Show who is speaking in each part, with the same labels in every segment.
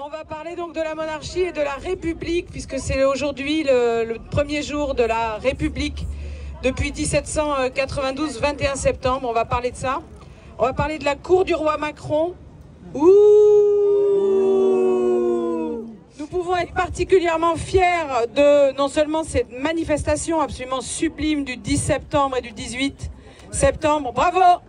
Speaker 1: On va parler donc de la monarchie et de la République, puisque c'est aujourd'hui le premier jour de la République depuis 1792, 21 septembre. On va parler de ça. On va parler de la cour du roi Macron. Ouh, nous pouvons être particulièrement fiers de non seulement cette manifestation absolument sublime du 10 septembre et du 18 septembre. Bravo!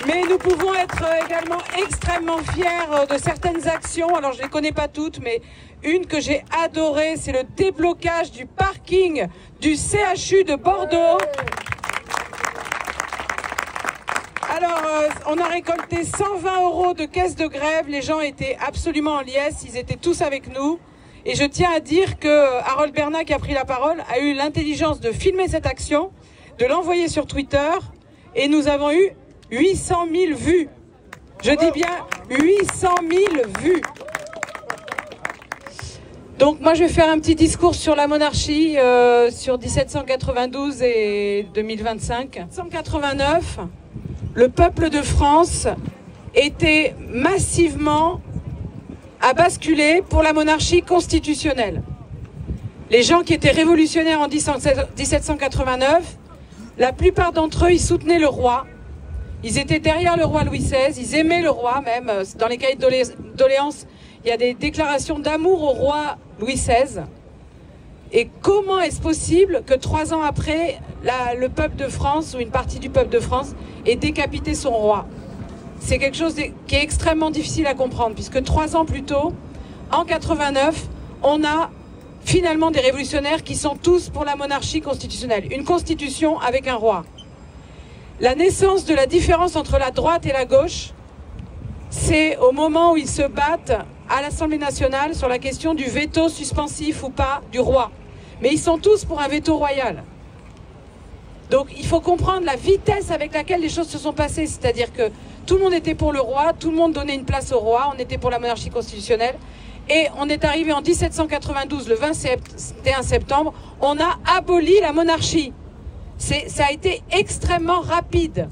Speaker 1: Mais nous pouvons être également extrêmement fiers de certaines actions. Alors je ne les connais pas toutes, mais une que j'ai adorée, c'est le déblocage du parking du CHU de Bordeaux. Alors, on a récolté 120 € de caisse de grève. Les gens étaient absolument en liesse, ils étaient tous avec nous. Et je tiens à dire que Harold Bernat, qui a pris la parole, a eu l'intelligence de filmer cette action, de l'envoyer sur Twitter, et nous avons eu 800 000 vues. Je dis bien 800 000 vues. Donc moi je vais faire un petit discours sur la monarchie, sur 1792 et 2025. 1789, le peuple de France était massivement à basculer pour la monarchie constitutionnelle. Les gens qui étaient révolutionnaires en 1789, la plupart d'entre eux, ils soutenaient le roi. Ils étaient derrière le roi Louis XVI, ils aimaient le roi même. Dans les cahiers de doléances, il y a des déclarations d'amour au roi Louis XVI. Et comment est-ce possible que 3 ans après, le peuple de France, ou une partie du peuple de France, ait décapité son roi? C'est quelque chose qui est extrêmement difficile à comprendre, puisque 3 ans plus tôt, en 89, on a finalement des révolutionnaires qui sont tous pour la monarchie constitutionnelle. Une constitution avec un roi. La naissance de la différence entre la droite et la gauche, c'est au moment où ils se battent à l'Assemblée nationale sur la question du veto suspensif ou pas du roi. Mais ils sont tous pour un veto royal. Donc il faut comprendre la vitesse avec laquelle les choses se sont passées. C'est-à-dire que tout le monde était pour le roi, tout le monde donnait une place au roi, on était pour la monarchie constitutionnelle. Et on est arrivé en 1792, le 21 septembre, on a aboli la monarchie. Ça a été extrêmement rapide.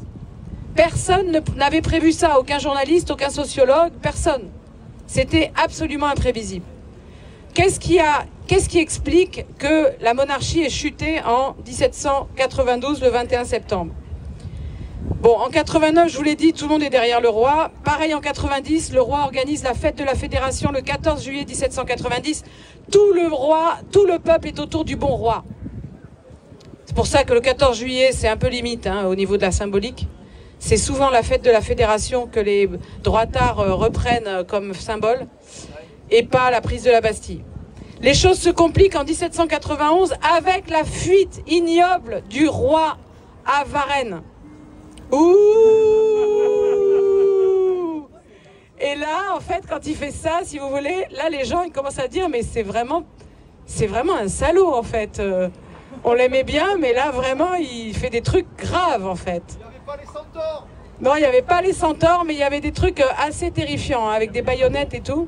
Speaker 1: Personne n'avait prévu ça, aucun journaliste, aucun sociologue, personne. C'était absolument imprévisible. Qu'est-ce qui explique que la monarchie est chutée en 1792, le 21 septembre? Bon, en 89, je vous l'ai dit, tout le monde est derrière le roi. Pareil en 90, le roi organise la fête de la Fédération le 14 juillet 1790. Tout le peuple est autour du bon roi. C'est pour ça que le 14 juillet, c'est un peu limite au niveau de la symbolique. C'est souvent la fête de la Fédération que les droitards reprennent comme symbole, et pas la prise de la Bastille. Les choses se compliquent en 1791 avec la fuite ignoble du roi à Varennes. Ouh! Et là, en fait, quand il fait ça, si vous voulez, là, les gens, ils commencent à dire, mais c'est vraiment un salaud, en fait. On l'aimait bien, mais là, vraiment, il fait des trucs graves, en fait. Il n'y avait pas les centaures. Non, il n'y avait pas les centaures, mais il y avait des trucs assez terrifiants, avec des baïonnettes et tout.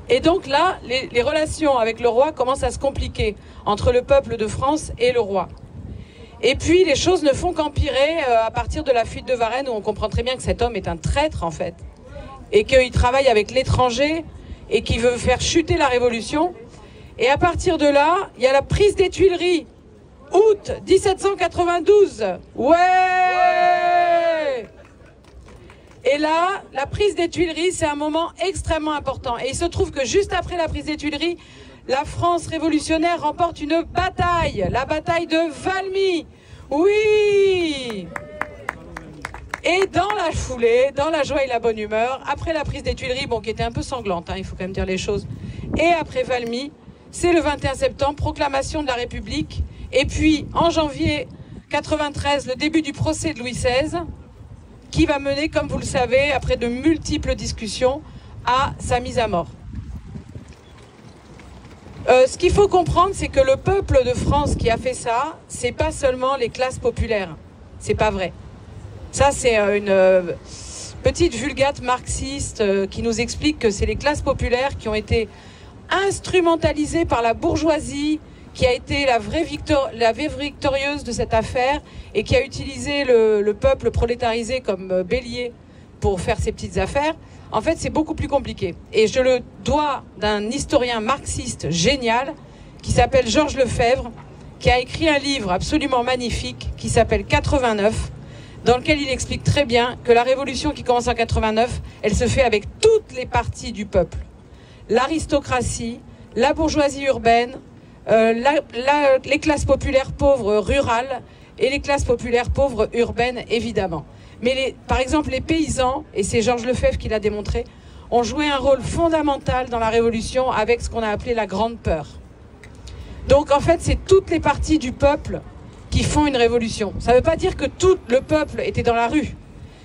Speaker 1: Et donc là, les relations avec le roi commencent à se compliquer entre le peuple de France et le roi. Et puis, les choses ne font qu'empirer à partir de la fuite de Varennes, où on comprend très bien que cet homme est un traître, en fait. Et qu'il travaille avec l'étranger, et qu'il veut faire chuter la Révolution. Et à partir de là, il y a la prise des Tuileries, août 1792. Ouais! Et là, la prise des Tuileries, c'est un moment extrêmement important. Et il se trouve que juste après la prise des Tuileries, la France révolutionnaire remporte une bataille, la bataille de Valmy. Oui! Et dans la foulée, dans la joie et la bonne humeur, après la prise des Tuileries, bon, qui était un peu sanglante, il faut quand même dire les choses, et après Valmy, c'est le 21 septembre, proclamation de la République. Et puis, en janvier 93, le début du procès de Louis XVI, qui va mener, comme vous le savez, après de multiples discussions, à sa mise à mort. Ce qu'il faut comprendre, c'est que le peuple de France qui a fait ça, c'est pas seulement les classes populaires. C'est pas vrai. Ça, c'est une petite vulgate marxiste qui nous explique que c'est les classes populaires qui ont été instrumentalisée par la bourgeoisie, qui a été la vraie victorieuse de cette affaire et qui a utilisé le peuple prolétarisé comme bélier pour faire ses petites affaires, En fait, c'est beaucoup plus compliqué. Et je le dois d'un historien marxiste génial qui s'appelle Georges Lefebvre, qui a écrit un livre absolument magnifique qui s'appelle 89, dans lequel il explique très bien que la révolution qui commence en 89, elle se fait avec toutes les parties du peuple. L'aristocratie, la bourgeoisie urbaine, les classes populaires pauvres rurales et les classes populaires pauvres urbaines, évidemment. Mais par exemple, les paysans, et c'est Georges Lefebvre qui l'a démontré, ont joué un rôle fondamental dans la Révolution avec ce qu'on a appelé la Grande Peur. Donc en fait, c'est toutes les parties du peuple qui font une révolution. Ça ne veut pas dire que tout le peuple était dans la rue.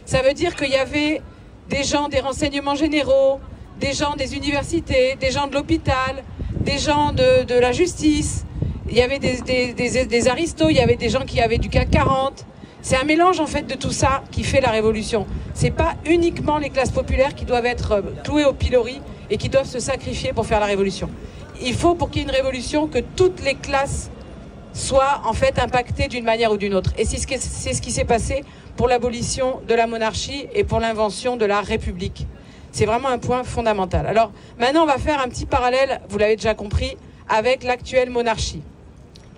Speaker 1: Ça veut dire qu'il y avait des gens des renseignements généraux, des gens des universités, des gens de l'hôpital, des gens de la justice. Il y avait des aristos, il y avait des gens qui avaient du CAC 40. C'est un mélange en fait de tout ça qui fait la révolution. C'est pas uniquement les classes populaires qui doivent être clouées au pilori et qui doivent se sacrifier pour faire la révolution. Il faut pour qu'il y ait une révolution que toutes les classes soient en fait impactées d'une manière ou d'une autre. Et c'est ce qui s'est passé pour l'abolition de la monarchie et pour l'invention de la République. C'est vraiment un point fondamental. Alors maintenant on va faire un petit parallèle, vous l'avez déjà compris, avec l'actuelle monarchie.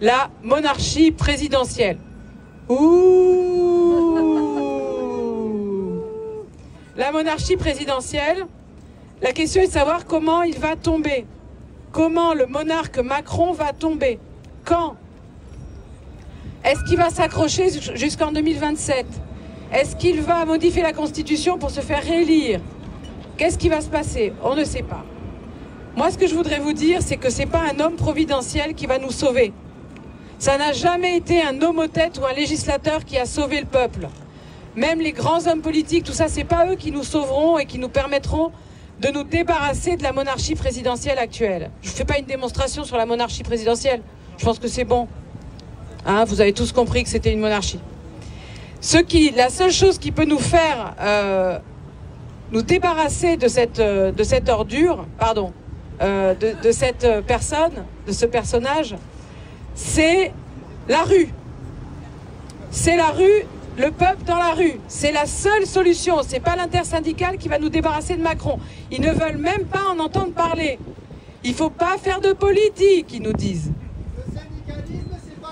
Speaker 1: La monarchie présidentielle. Ouh. La monarchie présidentielle, la question est de savoir comment il va tomber. Comment le monarque Macron va tomber? Quand? Est-ce qu'il va s'accrocher jusqu'en 2027? Est-ce qu'il va modifier la Constitution pour se faire réélire? Qu'est-ce qui va se passer? On ne sait pas. Moi, ce que je voudrais vous dire, c'est que ce n'est pas un homme providentiel qui va nous sauver. Ça n'a jamais été un homme aux têtes ou un législateur qui a sauvé le peuple. Même les grands hommes politiques, tout ça, ce n'est pas eux qui nous sauveront et qui nous permettront de nous débarrasser de la monarchie présidentielle actuelle. Je ne fais pas une démonstration sur la monarchie présidentielle. Je pense que c'est bon. Hein, vous avez tous compris que c'était une monarchie. La seule chose qui peut nous faire nous débarrasser de cette ordure, pardon, de cette personne, de ce personnage, c'est la rue. C'est la rue, le peuple dans la rue. C'est la seule solution. C'est pas l'intersyndicale qui va nous débarrasser de Macron. Ils ne veulent même pas en entendre parler. Il faut pas faire de politique, ils nous disent.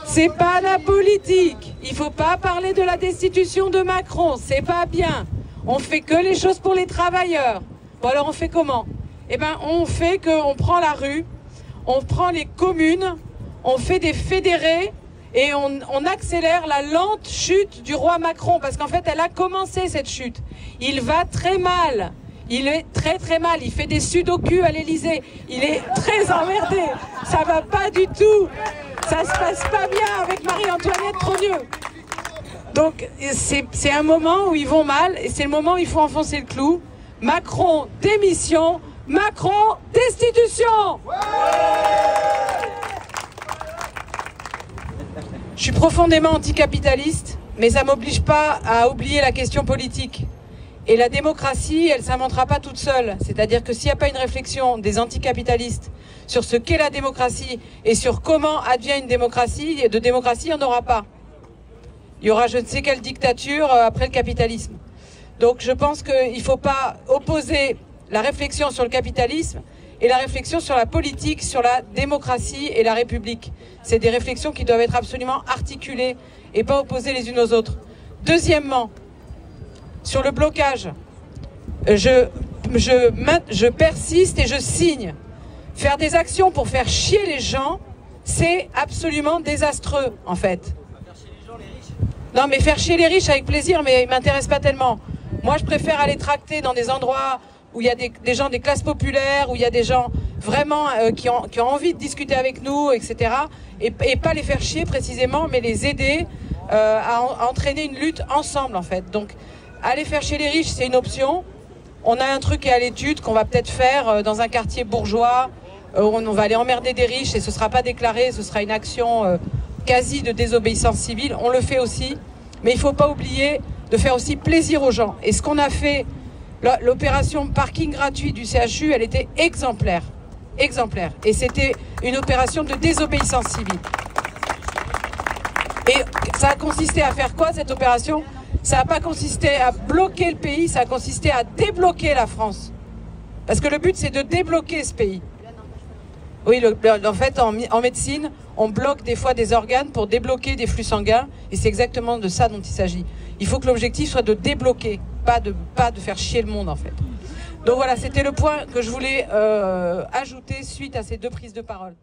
Speaker 1: C'est pas la politique. Il faut pas parler de la destitution de Macron. C'est pas bien. On fait que les choses pour les travailleurs. Bon alors on fait comment? Eh ben on fait qu'on prend la rue, on prend les communes, on fait des fédérés et on accélère la lente chute du roi Macron parce qu'en fait elle a commencé cette chute. Il va très mal. Il est très très mal. Il fait des sudoku à l'Élysée. Il est très emmerdé. Ça va pas du tout. Ça se passe pas bien avec Marie-Antoinette Trogneux. Donc c'est un moment où ils vont mal et c'est le moment où il faut enfoncer le clou. Macron démission, Macron destitution. Je suis profondément anticapitaliste, mais ça ne m'oblige pas à oublier la question politique. Et la démocratie, elle ne s'inventera pas toute seule. C'est-à-dire que s'il n'y a pas une réflexion des anticapitalistes sur ce qu'est la démocratie et sur comment advient une démocratie, de démocratie, il n'y en aura pas. Il y aura je ne sais quelle dictature après le capitalisme. Donc je pense qu'il ne faut pas opposer la réflexion sur le capitalisme et la réflexion sur la politique, sur la démocratie et la République. C'est des réflexions qui doivent être absolument articulées et pas opposées les unes aux autres. Deuxièmement, sur le blocage, je persiste et je signe. Faire des actions pour faire chier les gens, c'est absolument désastreux en fait. Non mais faire chier les riches avec plaisir, mais ils ne m'intéressent pas tellement. Moi je préfère aller tracter dans des endroits où il y a des gens des classes populaires, où il y a des gens vraiment qui ont envie de discuter avec nous, etc. Et pas les faire chier précisément, mais les aider à entraîner une lutte ensemble en fait. Donc aller faire chier les riches, c'est une option. On a un truc qui est à l'étude qu'on va peut-être faire dans un quartier bourgeois, où on va aller emmerder des riches et ce ne sera pas déclaré, ce sera une action quasi de désobéissance civile. On le fait aussi, mais il ne faut pas oublier de faire aussi plaisir aux gens. Et ce qu'on a fait, l'opération parking gratuit du CHU, elle était exemplaire. Exemplaire. Et c'était une opération de désobéissance civile. Et ça a consisté à faire quoi cette opération? Ça n'a pas consisté à bloquer le pays, ça a consisté à débloquer la France. Parce que le but, c'est de débloquer ce pays. Oui, en fait, en médecine, on bloque des fois des organes pour débloquer des flux sanguins, et c'est exactement de ça dont il s'agit. Il faut que l'objectif soit de débloquer, pas de faire chier le monde, en fait. Donc voilà, c'était le point que je voulais ajouter suite à ces deux prises de parole.